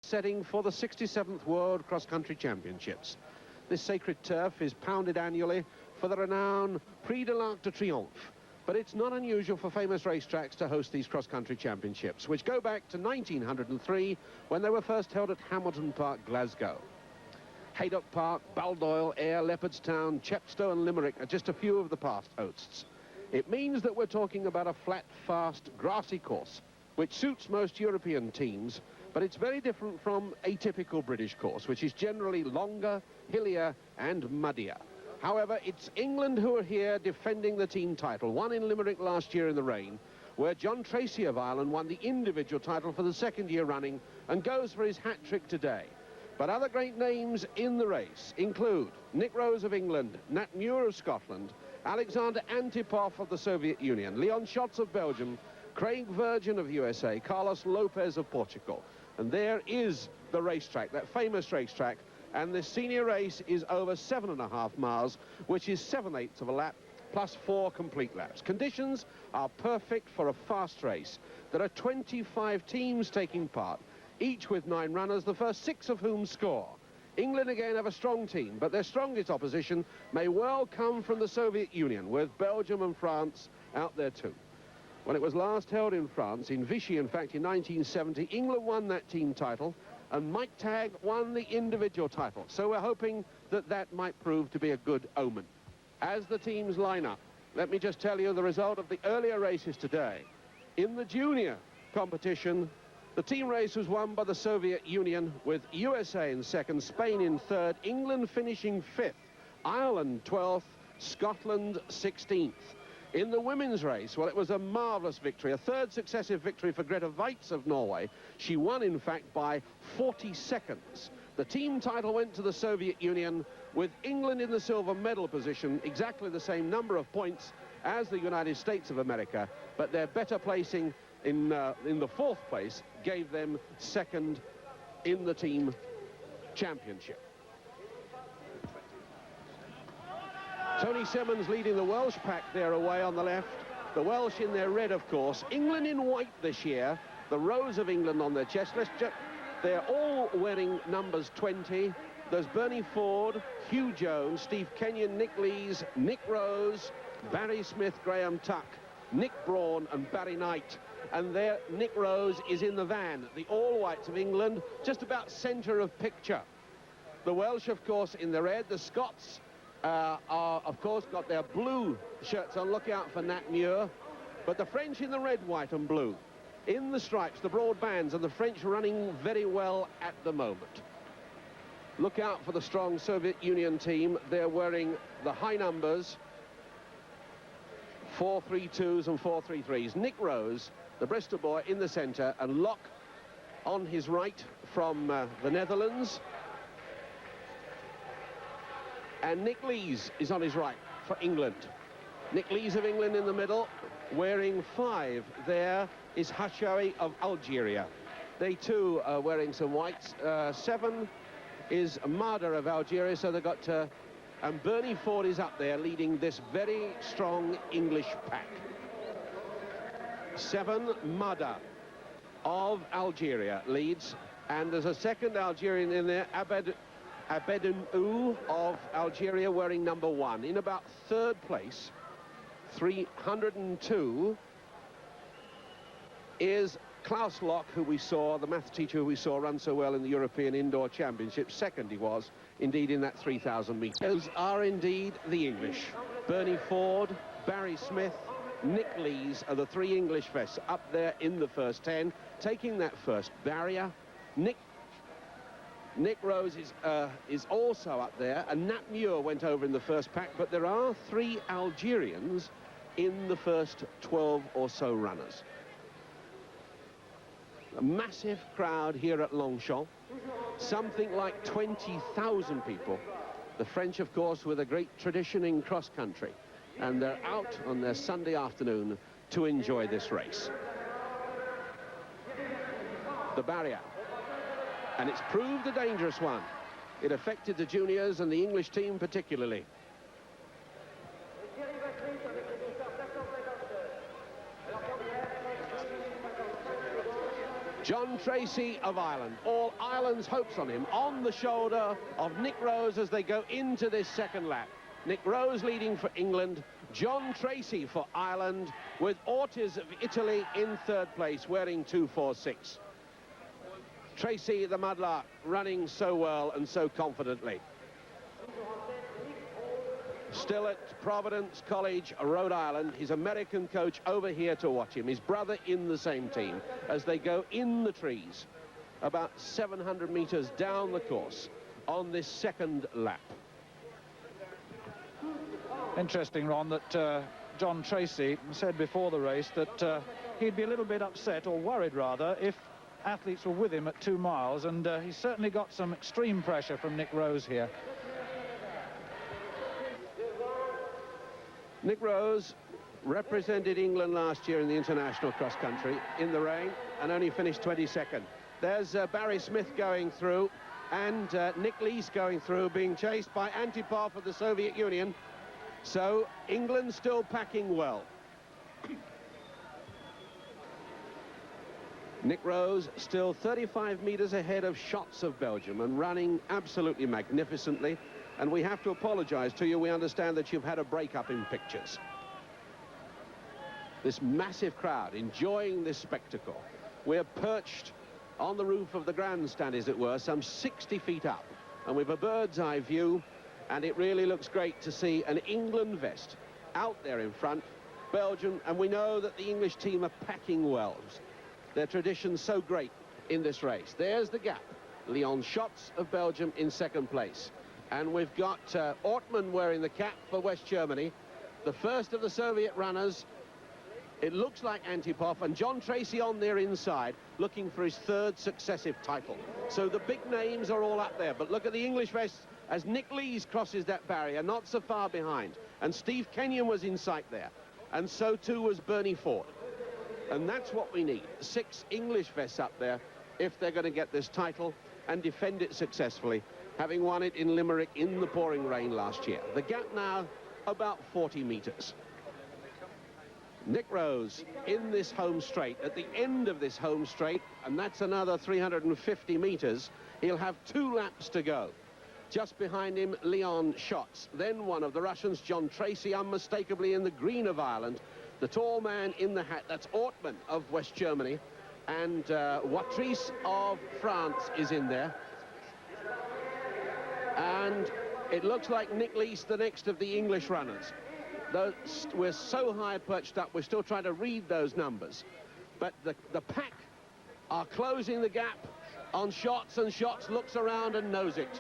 setting for the 67th World Cross Country Championships. This sacred turf is pounded annually for the renowned Prix de l'Arc de Triomphe. But it's not unusual for famous racetracks to host these cross-country championships, which go back to 1903, when they were first held at Hamilton Park, Glasgow. Haydock Park, Baldoyle, Ayr, Leopardstown, Chepstow and Limerick are just a few of the past hosts. It means that we're talking about a flat, fast, grassy course, which suits most European teams, but it's very different from a typical British course, which is generally longer, hillier and muddier. However, it's England who are here defending the team title, won in Limerick last year in the rain, where John Tracy of Ireland won the individual title for the second year running and goes for his hat-trick today. But other great names in the race include Nick Rose of England, Nat Muir of Scotland, Alexander Antipov of the Soviet Union, Leon Schatz of Belgium, Craig Virgin of the USA, Carlos Lopez of Portugal. And there is the racetrack, that famous racetrack. And this senior race is over 7.5 miles, which is 7/8 of a lap, plus 4 complete laps. Conditions are perfect for a fast race. There are 25 teams taking part, each with 9 runners, the first 6 of whom score. England again have a strong team, but their strongest opposition may well come from the Soviet Union, with Belgium and France out there too. When it was last held in France, in Vichy, in fact, in 1970, England won that team title, and Mike Tagg won the individual title. So we're hoping that that might prove to be a good omen. As the teams line up, let me just tell you the result of the earlier races today. In the junior competition, the team race was won by the Soviet Union, with USA in second, Spain in third, England finishing 5th, Ireland 12th, Scotland 16th. In the women's race, well, it was a marvellous victory, a third successive victory for Grete Waitz of Norway. She won, in fact, by 40 seconds. The team title went to the Soviet Union, with England in the silver medal position, exactly the same number of points as the United States of America, but their better placing in the 4th place gave them second in the team championship. Tony Simmons leading the Welsh pack there away on the left. The Welsh in their red, of course. England in white this year. The Rose of England on their chest. They're all wearing numbers 20. There's Bernie Ford, Hugh Jones, Steve Kenyon, Nick Lees, Nick Rose, Barry Smith, Graham Tuck, Nick Braun and Barry Knight. And there Nick Rose is in the van. The all-whites of England, just about centre of picture. The Welsh, of course, in the red. The Scots are, of course, got their blue shirts on. Look out for Nat Muir. But the French in the red, white and blue. In the stripes, the broad bands, and the French running very well at the moment. Look out for the strong Soviet Union team. They're wearing the high numbers, 432s and 433s. Nick Rose, the Bristol boy, in the centre, and Locke on his right from the Netherlands. And Nick Lees is on his right for England. Nick Lees of England in the middle, wearing 5. There is Hachawi of Algeria. They too are wearing some whites. 7 is Mada of Algeria, so they've got and Bernie Ford is up there leading this very strong English pack. 7, Mada of Algeria leads, and there's a second Algerian in there, Abedoun of Algeria, wearing number 1. In about 3rd place, 302, is Klaus Locke, who we saw, the math teacher who we saw run so well in the European Indoor Championship. Second he was, indeed, in that 3,000 metres. Those are indeed the English. Bernie Ford, Barry Smith, Nick Lees are the 3 English vests up there in the first 10, taking that first barrier. Nick Rose is also up there, and Nat Muir went over in the first pack, but there are 3 Algerians in the first 12 or so runners. A massive crowd here at Longchamp, something like 20,000 people. The French, of course, with a great tradition in cross-country, and they're out on their Sunday afternoon to enjoy this race. The barrier, and it's proved a dangerous one. It affected the juniors and the English team particularly. John Tracy of Ireland. All Ireland's hopes on him, on the shoulder of Nick Rose as they go into this second lap. Nick Rose leading for England, John Tracy for Ireland, with Ortiz of Italy in third place, wearing 246. Tracy, the mudlark, running so well and so confidently. Still at Providence College, Rhode Island, his American coach over here to watch him, his brother in the same team, as they go in the trees, about 700 meters down the course on this second lap. Interesting, Ron, that John Tracy said before the race that he'd be a little bit upset, or worried rather, if athletes were with him at 2 miles, and he's certainly got some extreme pressure from Nick Rose here. Nick Rose represented England last year in the international cross country in the rain and only finished 22nd. There's Barry Smith going through, and Nick Lees going through, being chased by Antipov of the Soviet Union. So England still packing well. Nick Rose still 35 meters ahead of Schatz of Belgium and running absolutely magnificently. And we have to apologize to you. We understand that you've had a breakup in pictures. This massive crowd enjoying this spectacle. We're perched on the roof of the grandstand, as it were, some 60 feet up. And we've a bird's eye view. And it really looks great to see an England vest out there in front. Belgium, and we know that the English team are packing well. Their tradition's so great in this race. There's the gap. Leon Schatz of Belgium in second place. And we've got Ortmann wearing the cap for West Germany. The first of the Soviet runners. It looks like Antipov, and John Tracy on their inside, looking for his third successive title. So the big names are all up there. But look at the English vests as Nick Lees crosses that barrier, not so far behind. And Steve Kenyon was in sight there. And so too was Bernie Ford. And that's what we need. 6 English vests up there if they're going to get this title and defend it successfully, having won it in Limerick in the pouring rain last year. The gap now about 40 meters. Nick Rose in this home straight. At the end of this home straight, and that's another 350 meters, he'll have 2 laps to go. Just behind him, Leon Schatz. Then one of the Russians, John Tracy, unmistakably in the green of Ireland. The tall man in the hat, that's Ortmann of West Germany. And Watrice of France is in there. And it looks like Nick Lees, the next of the English runners. We're so high perched up, we're still trying to read those numbers. But the pack are closing the gap on Schatz, and Schatz looks around and knows it.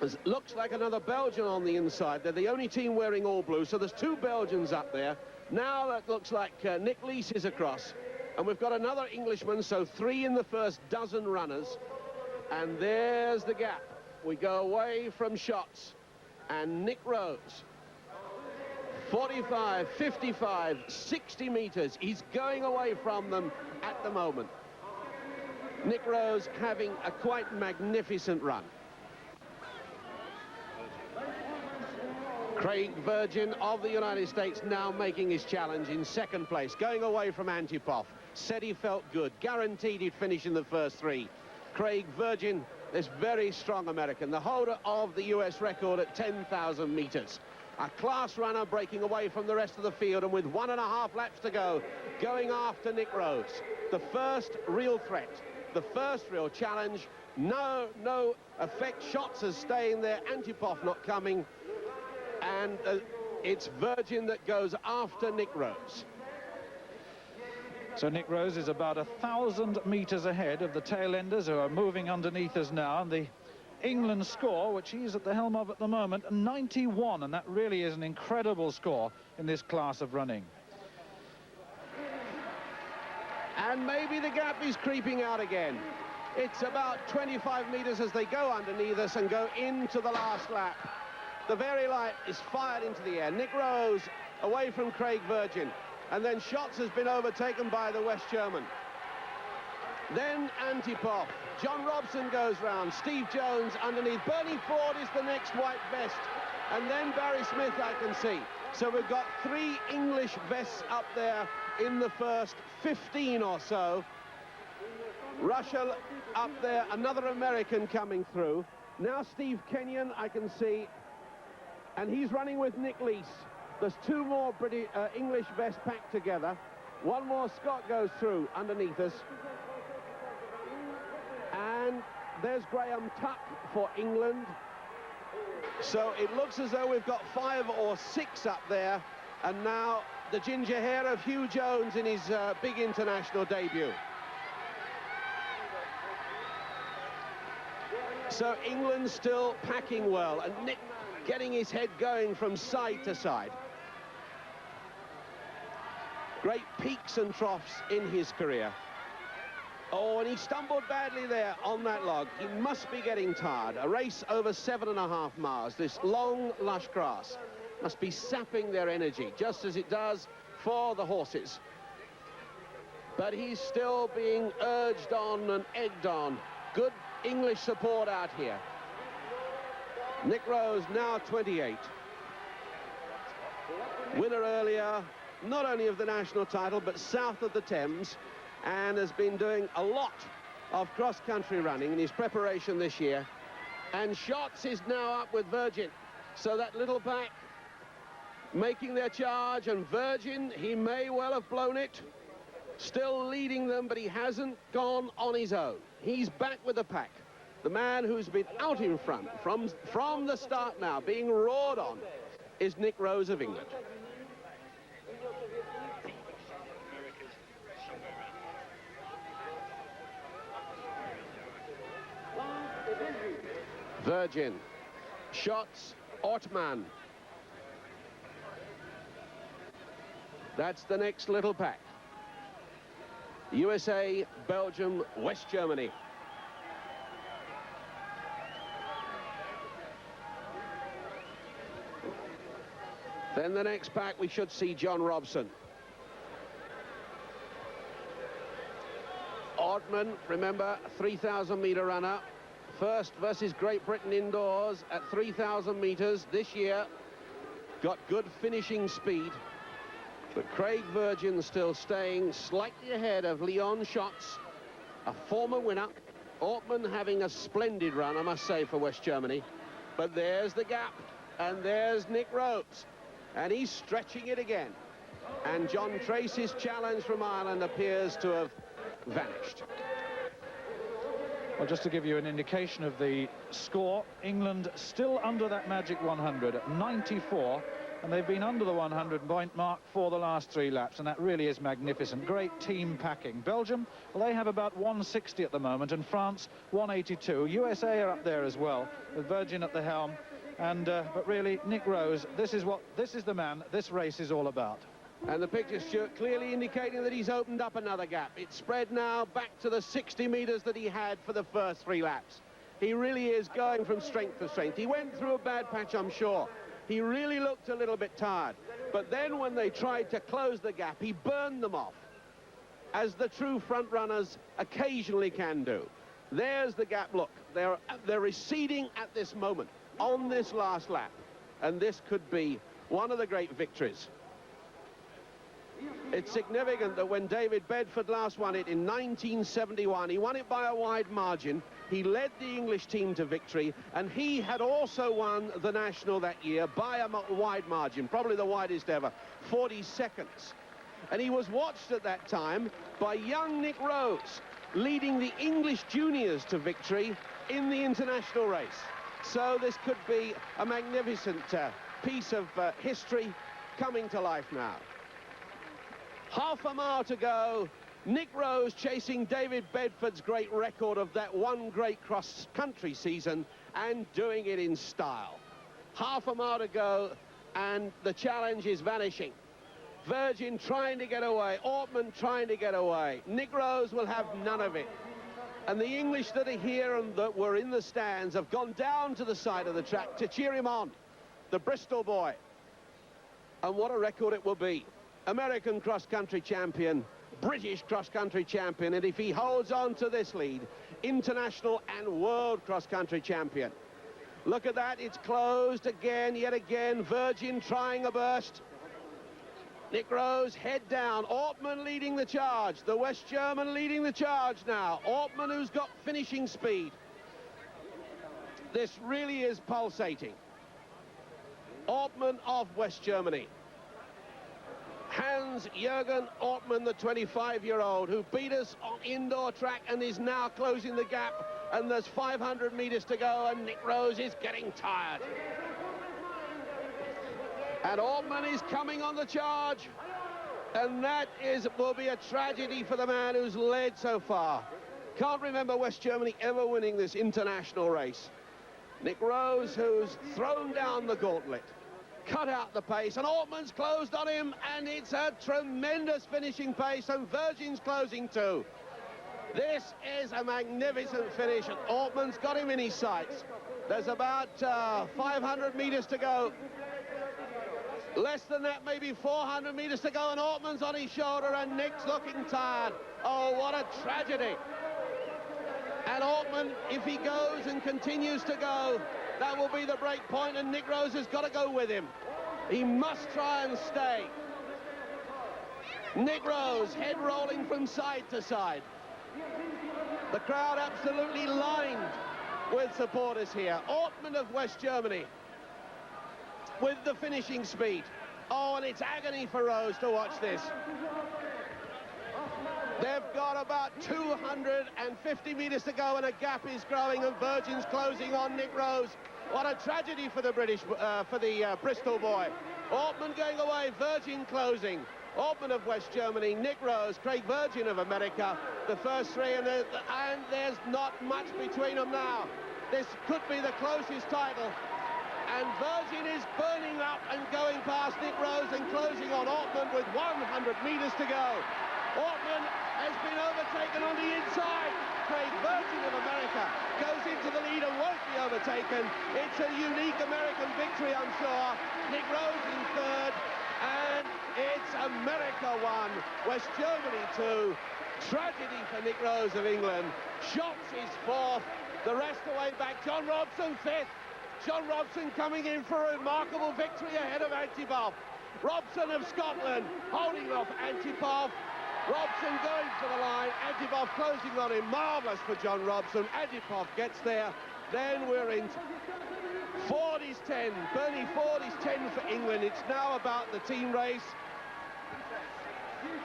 It looks like another Belgian on the inside. They're the only team wearing all blue, so there's 2 Belgians up there. Now that looks like Nick Lees is across. And we've got another Englishman, so 3 in the first dozen runners. And there's the gap. We go away from Schatz. And Nick Rose, 45, 55, 60 meters. He's going away from them at the moment. Nick Rose having a quite magnificent run. Craig Virgin of the United States now making his challenge in second place, going away from Antipov. Said he felt good, guaranteed he'd finish in the first 3. Craig Virgin, this very strong American, the holder of the US record at 10,000 meters. A class runner breaking away from the rest of the field, and with 1.5 laps to go, going after Nick Rose. The first real threat, the first real challenge. No effect. Schatz is staying there, Antipov not coming. And it's Virgin that goes after Nick Rose. So Nick Rose is about 1,000 meters ahead of the tail-enders who are moving underneath us now. And the England score, which he's at the helm of at the moment, 91. And that really is an incredible score in this class of running. And maybe the gap is creeping out again. It's about 25 meters as they go underneath us and go into the last lap. The very light is fired into the air. Nick Rose away from Craig Virgin. And then Schatz has been overtaken by the West German. Then Antipov. John Robson goes round. Steve Jones underneath. Bernie Ford is the next white vest. And then Barry Smith, I can see. So we've got 3 English vests up there in the first 15 or so. Russell up there, another American coming through. Now Steve Kenyon, I can see, and he's running with Nick Lees. There's two more British, English vests packed together. One more Scot goes through underneath us. And there's Graham Tuck for England. So it looks as though we've got 5 or 6 up there. And now the ginger hair of Hugh Jones in his big international debut. So England still packing well, and Nick getting his head going from side to side. Great peaks and troughs in his career. Oh, and he stumbled badly there on that log. He must be getting tired. A race over 7.5 miles. This long, lush grass must be sapping their energy, just as it does for the horses. But he's still being urged on and egged on. Good English support out here. Nick Rose, now 28. Winner earlier, not only of the national title, but south of the Thames, and has been doing a lot of cross-country running in his preparation this year. And Shots is now up with Virgin. So that little pack making their charge, and Virgin, he may well have blown it. Still leading them, but he hasn't gone on his own. He's back with the pack. The man who's been out in front from the start now, being roared on, is Nick Rose of England. Virgin, Shots, Ortmann. That's the next little pack. USA, Belgium, West Germany. Then the next pack, we should see John Robson. Ortmann, remember, 3,000 metre runner. First versus Great Britain indoors at 3,000 metres this year. Got good finishing speed. But Craig Virgin still staying slightly ahead of Leon Shots, a former winner. Ortmann having a splendid run, I must say, for West Germany. But there's the gap, and there's Nick Rose. And he's stretching it again. And John Tracy's challenge from Ireland appears to have vanished. Well, just to give you an indication of the score, England still under that magic 100 at 94, and they've been under the 100-point mark for the last 3 laps, and that really is magnificent. Great team packing. Belgium, well, they have about 160 at the moment, and France 182. USA are up there as well, with Virgin at the helm. And but really, Nick Rose, this is the man this race is all about. And the picture, Stuart, clearly indicating that he's opened up another gap. It's spread now back to the 60 metres that he had for the first 3 laps. He really is going from strength to strength. He went through a bad patch, I'm sure. He really looked a little bit tired. But then when they tried to close the gap, he burned them off, as the true front runners occasionally can do. There's the gap. Look, they're receding at this moment on this last lap. And this could be one of the great victories. It's significant that when David Bedford last won it in 1971, he won it by a wide margin. He led the English team to victory, and he had also won the National that year by a wide margin, probably the widest ever, 40 seconds. And he was watched at that time by young Nick Rose, leading the English juniors to victory in the international race. So this could be a magnificent piece of history coming to life now. Half a mile to go. Nick Rose chasing David Bedford's great record of that one great cross-country season, and doing it in style. Half a mile to go, and the challenge is vanishing. Virgin trying to get away. Ortmann trying to get away. Nick Rose will have none of it. And the English that are here and that were in the stands have gone down to the side of the track to cheer him on. The Bristol boy. And what a record it will be. American cross-country champion, British cross-country champion, and if he holds on to this lead, international and world cross-country champion. Look at that, it's closed again, yet again. Virgin trying a burst. Nick Rose, head down. Ortmann leading the charge. The West German leading the charge now. Ortmann, who's got finishing speed. This really is pulsating. Ortmann of West Germany. Hans-Jürgen Ortmann, the 25-year-old, who beat us on indoor track and is now closing the gap. And there's 500 meters to go, and Nick Rose is getting tired. And Ortmann is coming on the charge. And that will be a tragedy for the man who's led so far. Can't remember West Germany ever winning this international race. Nick Rose, who's thrown down the gauntlet, cut out the pace, and Ortmann's closed on him, and it's a tremendous finishing pace, and Virgin's closing too. This is a magnificent finish, and Ortmann's got him in his sights. There's about 500 meters to go. Less than that, maybe 400 meters to go, and Ortmann's on his shoulder, and Nick's looking tired. Oh, what a tragedy. And Ortmann, if he goes and continues to go, that will be the break point, and Nick Rose has got to go with him. He must try and stay. Nick Rose, head rolling from side to side. The crowd absolutely lined with supporters here. Ortmann of West Germany with the finishing speed. Oh, and it's agony for Rose to watch this. They've got about 250 meters to go, and a gap is growing, and Virgin's closing on Nick Rose. What a tragedy for the Bristol boy. Ortmann going away, Virgin closing. Ortmann of West Germany, Nick Rose, Craig Virgin of America, the first three, and there's not much between them now. This could be the closest title. And Virgin is burning up and going past Nick Rose and closing on Ortmann with 100 meters to go. Ortmann has been overtaken on the inside. Craig Virgin of America goes into the lead and won't be overtaken. It's a unique American victory, I'm sure. Nick Rose in third, and it's America 1, West Germany 2. Tragedy for Nick Rose of England. Schatz is fourth, the rest away back. John Robson fifth. John Robson coming in for a remarkable victory ahead of Antipov. Robson of Scotland holding off Antipov. Robson going for the line, Antipov closing on him. Marvellous for John Robson. Antipov gets there. Then we're in Ford is 10. Bernie Ford is 10 for England. It's now about the team race.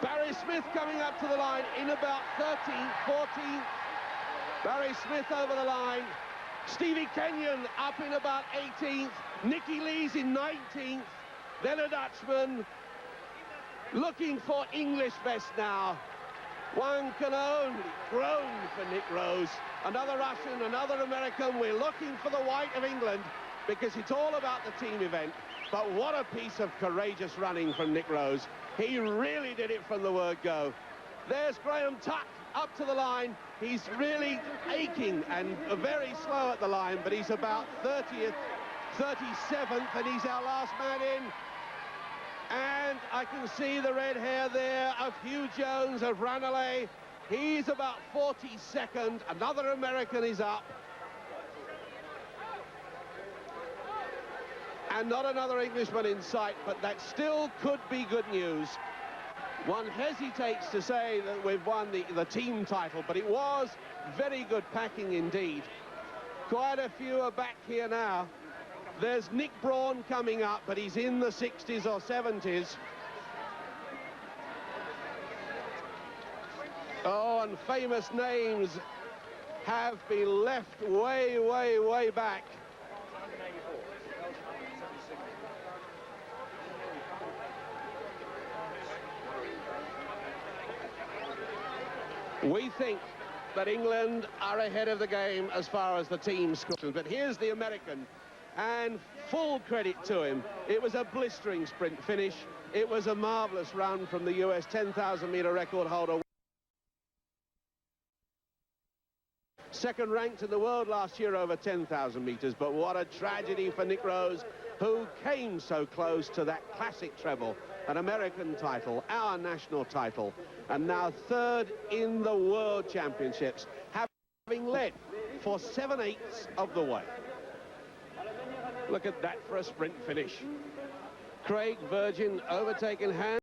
Barry Smith coming up to the line in about 13th, 14th. Barry Smith over the line. Stevie Kenyon up in about 18th. Nicky Lees in 19th. Then a Dutchman. Looking for English best now. One can only groan for Nick Rose. Another Russian, another American. We're looking for the white of England because it's all about the team event. But what a piece of courageous running from Nick Rose. He really did it from the word go. There's Graham Tuck up to the line. He's really aching and very slow at the line, but he's about 30th, 37th, and he's our last man in. And I can see the red hair there of Hugh Jones of Ranelagh. He's about 42nd. Another American is up. And not another Englishman in sight, but that still could be good news. One hesitates to say that we've won the team title, but it was very good packing indeed. Quite a few are back here now. There's Nick Braun coming up, but he's in the 60s or 70s. Oh, and famous names have been left way, way, way back. We think that England are ahead of the game as far as the team's concerned, but here's the American, and full credit to him. It was a blistering sprint finish. It was a marvellous run from the US 10,000-metre record holder. Second ranked in the world last year over 10,000 metres, but what a tragedy for Nick Rose, who came so close to that classic treble, an American title, our national title, and now third in the World Championships, having led for 7/8 of the way. Look at that for a sprint finish. Craig Virgin overtaken Hans